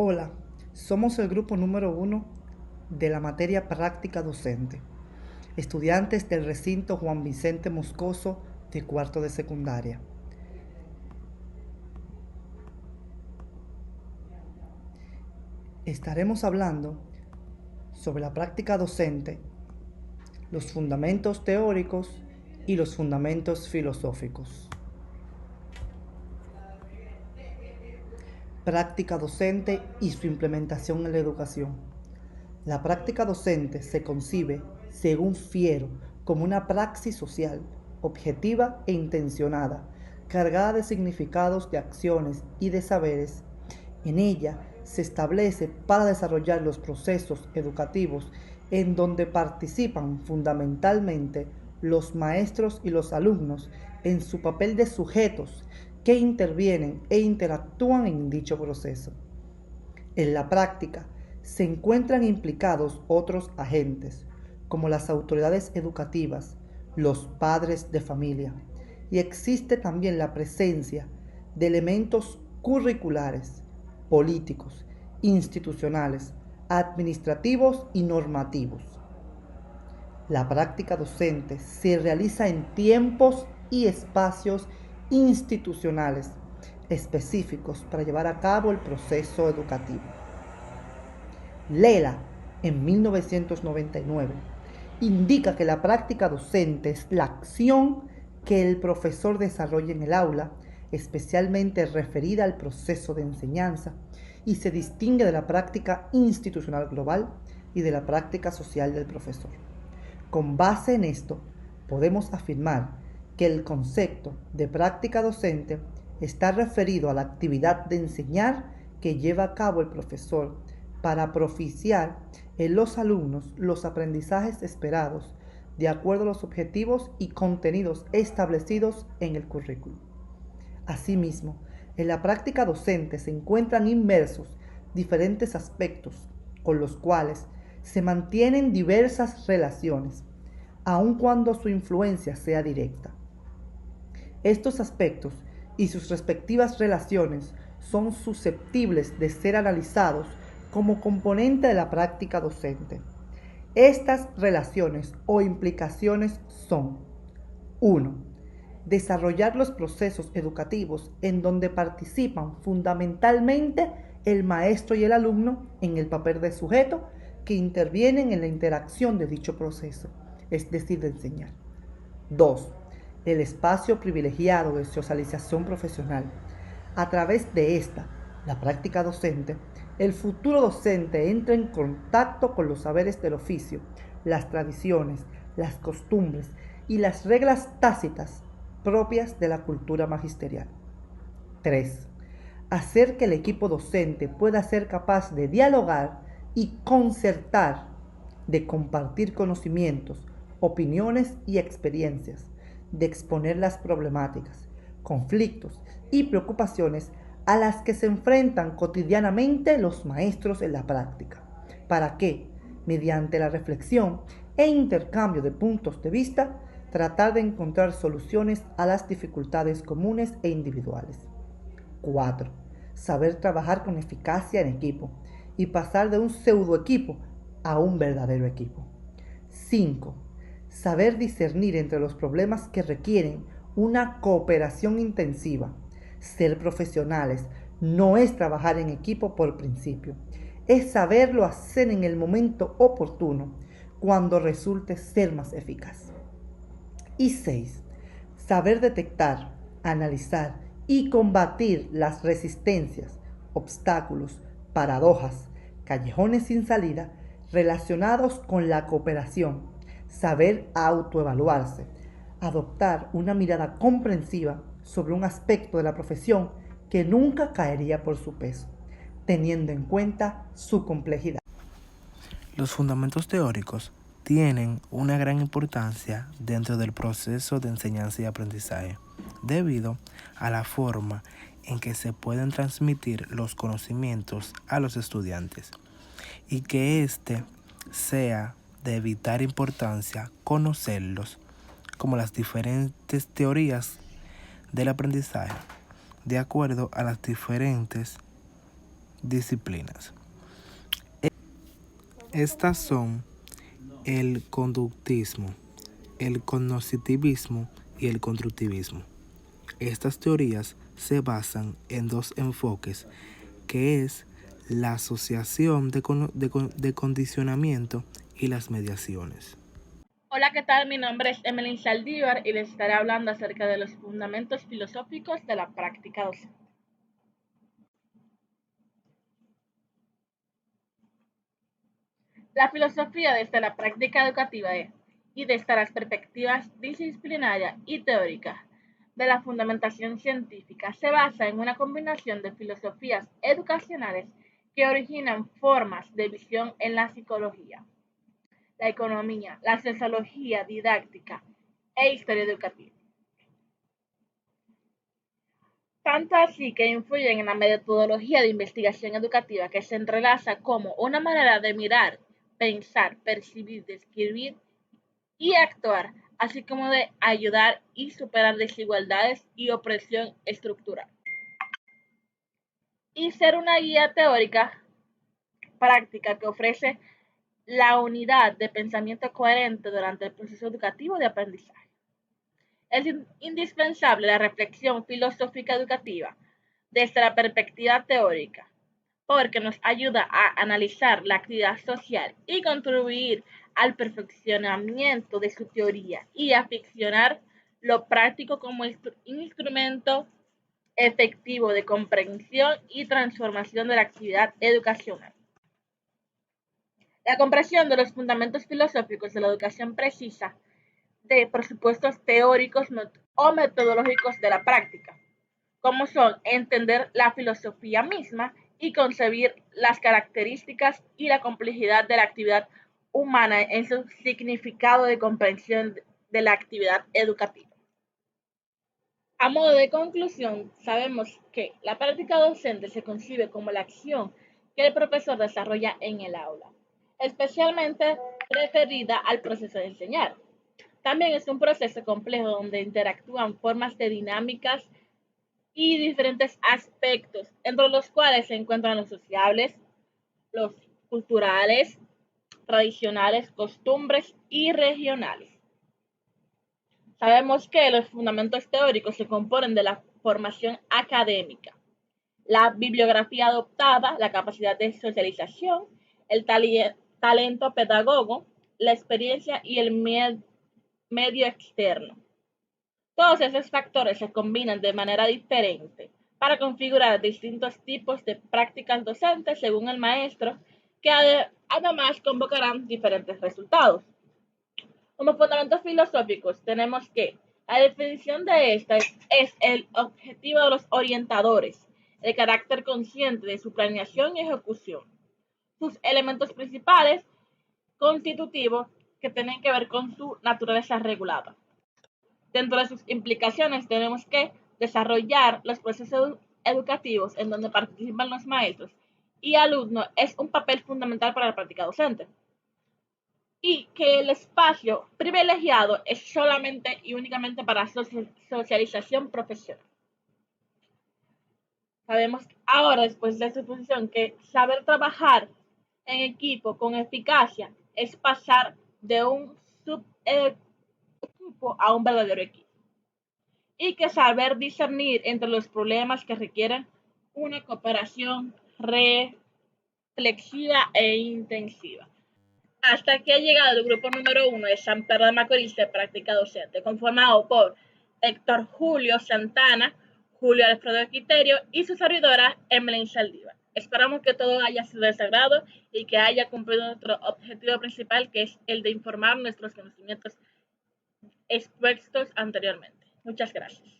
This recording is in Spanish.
Hola, somos el grupo número 1 de la materia práctica docente, estudiantes del recinto Juan Vicente Moscoso de cuarto de secundaria. Estaremos hablando sobre la práctica docente, los fundamentos teóricos y los fundamentos filosóficos. Práctica docente y su implementación en la educación. La práctica docente se concibe, según Fiero, como una praxis social, objetiva e intencionada, cargada de significados, de acciones y de saberes. En ella se establece para desarrollar los procesos educativos en donde participan fundamentalmente los maestros y los alumnos en su papel de sujetos que intervienen e interactúan en dicho proceso. En la práctica se encuentran implicados otros agentes, como las autoridades educativas, los padres de familia, y existe también la presencia de elementos curriculares, políticos, institucionales, administrativos y normativos. La práctica docente se realiza en tiempos y espacios institucionales específicos para llevar a cabo el proceso educativo. Lela, en 1999, indica que la práctica docente es la acción que el profesor desarrolla en el aula, especialmente referida al proceso de enseñanza, y se distingue de la práctica institucional global y de la práctica social del profesor. Con base en esto, podemos afirmar que el concepto de práctica docente está referido a la actividad de enseñar que lleva a cabo el profesor para propiciar en los alumnos los aprendizajes esperados de acuerdo a los objetivos y contenidos establecidos en el currículo. Asimismo, en la práctica docente se encuentran inmersos diferentes aspectos con los cuales se mantienen diversas relaciones, aun cuando su influencia sea directa. Estos aspectos y sus respectivas relaciones son susceptibles de ser analizados como componente de la práctica docente. Estas relaciones o implicaciones son: 1. Desarrollar los procesos educativos en donde participan fundamentalmente el maestro y el alumno en el papel de sujeto que intervienen en la interacción de dicho proceso, es decir, de enseñar. 2. El espacio privilegiado de socialización profesional. A través de esta, la práctica docente, el futuro docente entra en contacto con los saberes del oficio, las tradiciones, las costumbres y las reglas tácitas propias de la cultura magisterial. 3. Hacer que el equipo docente pueda ser capaz de dialogar y concertar, de compartir conocimientos, opiniones y experiencias, de exponer las problemáticas, conflictos y preocupaciones a las que se enfrentan cotidianamente los maestros en la práctica, para que, mediante la reflexión e intercambio de puntos de vista, tratar de encontrar soluciones a las dificultades comunes e individuales. 4. Saber trabajar con eficacia en equipo y pasar de un pseudo equipo a un verdadero equipo. 5. Saber discernir entre los problemas que requieren una cooperación intensiva. Ser profesionales no es trabajar en equipo por principio, es saberlo hacer en el momento oportuno, cuando resulte ser más eficaz. Y 6. Saber detectar, analizar y combatir las resistencias, obstáculos, paradojas, callejones sin salida relacionados con la cooperación, saber autoevaluarse, adoptar una mirada comprensiva sobre un aspecto de la profesión que nunca caería por su peso, teniendo en cuenta su complejidad. Los fundamentos teóricos tienen una gran importancia dentro del proceso de enseñanza y aprendizaje, debido a la forma en que se pueden transmitir los conocimientos a los estudiantes y que éste sea de vital importancia conocerlos, como las diferentes teorías del aprendizaje, de acuerdo a las diferentes disciplinas. Estas son el conductismo, el cognoscitivismo y el constructivismo. Estas teorías se basan en dos enfoques, que es la asociación de condicionamiento y las mediaciones. Hola, ¿qué tal? Mi nombre es Emelín Saldívar y les estaré hablando acerca de los fundamentos filosóficos de la práctica docente. La filosofía desde la práctica educativa y desde las perspectivas disciplinaria y teórica de la fundamentación científica se basa en una combinación de filosofías educacionales que originan formas de visión en la psicología, la economía, la sociología didáctica e historia educativa. Tanto así que influyen en la metodología de investigación educativa que se entrelaza como una manera de mirar, pensar, percibir, describir y actuar, así como de ayudar y superar desigualdades y opresión estructural. Y ser una guía teórica práctica que ofrece la unidad de pensamiento coherente durante el proceso educativo de aprendizaje. Es indispensable la reflexión filosófica educativa desde la perspectiva teórica, porque nos ayuda a analizar la actividad social y contribuir al perfeccionamiento de su teoría y a ficcionar lo práctico como instrumento efectivo de comprensión y transformación de la actividad educacional. La comprensión de los fundamentos filosóficos de la educación precisa de presupuestos teóricos o metodológicos de la práctica, como son entender la filosofía misma y concebir las características y la complejidad de la actividad humana en su significado de comprensión de la actividad educativa. A modo de conclusión, sabemos que la práctica docente se concibe como la acción que el profesor desarrolla en el aula, especialmente referida al proceso de enseñar. También es un proceso complejo donde interactúan formas de dinámicas y diferentes aspectos, entre los cuales se encuentran los sociables, los culturales, tradicionales, costumbres y regionales. Sabemos que los fundamentos teóricos se componen de la formación académica, la bibliografía adoptada, la capacidad de socialización, el talento pedagogo, la experiencia y el medio externo. Todos esos factores se combinan de manera diferente para configurar distintos tipos de prácticas docentes según el maestro, que además convocarán diferentes resultados. Como fundamentos filosóficos tenemos que la definición de esta es el objetivo de los orientadores, el carácter consciente de su planeación y ejecución, sus elementos principales constitutivos que tienen que ver con su naturaleza regulada. Dentro de sus implicaciones tenemos que desarrollar los procesos educativos en donde participan los maestros y alumnos es un papel fundamental para la práctica docente. Y que el espacio privilegiado es solamente y únicamente para socialización profesional. Sabemos ahora, después de esta exposición, que saber trabajar en equipo con eficacia es pasar de un subequipo a un verdadero equipo. Y que saber discernir entre los problemas que requieren una cooperación reflexiva e intensiva. Hasta aquí ha llegado el grupo número 1 de San Pedro de Macorís de Práctica Docente, conformado por Héctor Julio Santana, Julio Alfredo Quiterio y su servidora Emelín Saldívar. Esperamos que todo haya sido de su agrado y que haya cumplido nuestro objetivo principal, que es el de informar nuestros conocimientos expuestos anteriormente. Muchas gracias.